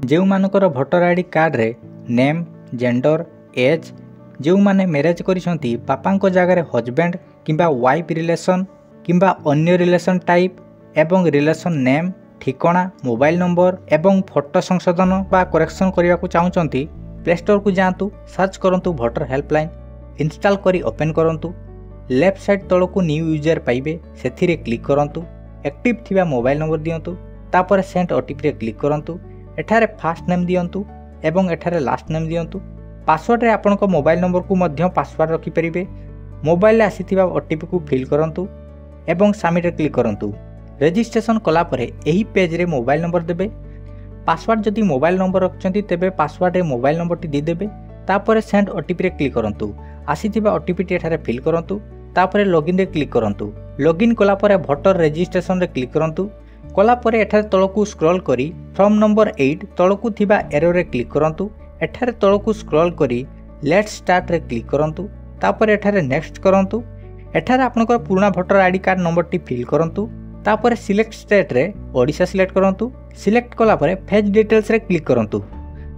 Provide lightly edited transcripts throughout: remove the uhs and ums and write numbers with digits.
जो मानकर voter ID card रे नेम जेंडर एज जो माने मैरेज करिसंती बापा जगह हजबैंड किंबा वाइफ रिलेशन किंबा अन्य रिलेशन टाइप एवं रिलेशन नेम ठिकाना मोबाइल नंबर एवं फोटो संशोधन बा करेक्शन करने को चाहूँगी प्ले स्टोर को जातु सर्च करूँ भोटर हेल्पलाइन इंस्टॉल करी ओपन करूँ लेफ्ट साइड तल को न्यू यूजर पाइबे से क्लिक करूँ एक्टिव थिबा मोबाइल नंबर दिंतु तापर सेंड ओटीपी रे क्लिक करूँ एठारे फास्ट नेम दिंतु एवं एठारे लास्ट नेम दिंतु पासवर्ड रे आपन को मोबाइल नंबर को मध्य पासवर्ड रखि परिबे मोबाइल आसीथिबा ओटीपी को फिल करूँ एवं सबमिट रे क्लिक करूँ रजिस्ट्रेशन कला परे एही पेज रे मोबाइल नंबर देबे पासवर्ड जदि मोबाइल नंबर रखचंती तेबे पासवर्ड रे मोबाइल नंबर टी दे देबे तापर सेंड ओटीपी रे क्लिक करूँ आसीथिबा ओटीपी टी एठारे फिल करूँ तापर लॉगिन रे क्लिक करूँ लॉगिन कला परे भोटर रजिस्ट्रेशन रे क्लिक करूँ कला परे एठारे तळकू स्क्रॉल करी फ्रॉम नंबर 8 तळकू थिबा एरो रे क्लिक करूँ एठारे तळकू स्क्रॉल करी लेट्स स्टार्ट रे क्लिक करूँ तापर एठारे नेक्स्ट करूँ एठारे आपनकर पुराना भोटर आईडी कार्ड नंबर टी फिल करूँ तापर सिलेक्ट स्टेट रे ओडिशा सिलेक्ट करूँ सिलेक्ट कला परे फेज डिटेल्स रे क्लिक करूँ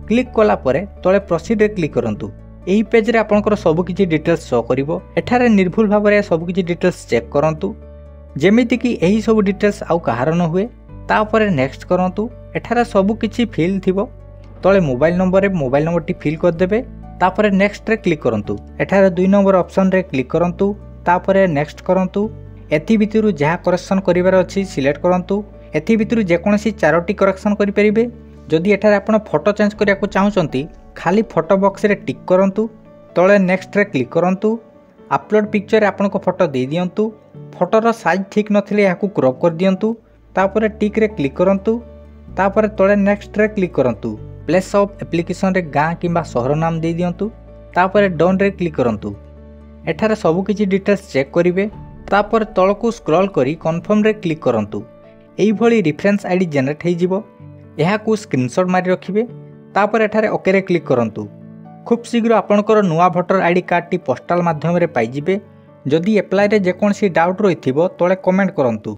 क्लिक कला परे तळे प्रोसीड रे क्लिक करूँ एही पेज रे आपनकर सब किछि डिटेल्स शो करिवो एठारे निर्भुल भाव रे सब किछि डिटेल्स चेक करूँ जेमिति कि एही सब डिटेल्स आउ कहार न हुए तापर नेक्स्ट करूँ एठारे सब किछि फिल थिबो तळे मोबाइल नंबर टी फिल कर देबे तापर नेक्स्ट रे क्लिक करूँ एठारे 2 नंबर ऑप्शन रे क्लिक करूँ तापर नेक्स्ट करूँ एथि भितरु जहाँ करेक्शन करिवार अछि सिलेक्ट करूँ एथि भितरु जेकोसी 4टी करेक्शन करि परिबे जदि एठारे आपण फोटो चेंज करिया को चाहउचंती खाली फोटो बॉक्स रे टिक करूँ तळे नेक्स्ट रे क्लिक करूँ अपलोड पिक्चर आपन को फोटो दे दियंतु फोटोर साइज ठीक नथिले याकू क्रॉप कर दियंतु तापर टिक रे क्लिक करूँ तापर तळे नेक्स्ट रे क्लिक करूँ प्लेस ऑफ एप्लिकेशन रे गाँ किंबा शहर नाम दे दियंतु तापर डन रे क्लिक करूँ एठारे सब किछि डिटेल्स चेक करिवे तापर तळकू स्क्रॉल करी कन्फर्म रे क्लिक करूँ एही भली रेफरेंस आईडी जनरेट हो जिवो एहाकू स्क्रीनशॉट मारी रखिबे तापर एठारे ओके रे क्लिक करूँ खूब शीघ्र आपनकर नुआ voter ID card T postal माध्यम रे पाई जिबे जदि एप्लाई रे जेकोसी डाउट रहिथिबो तळे कमेंट करंतु।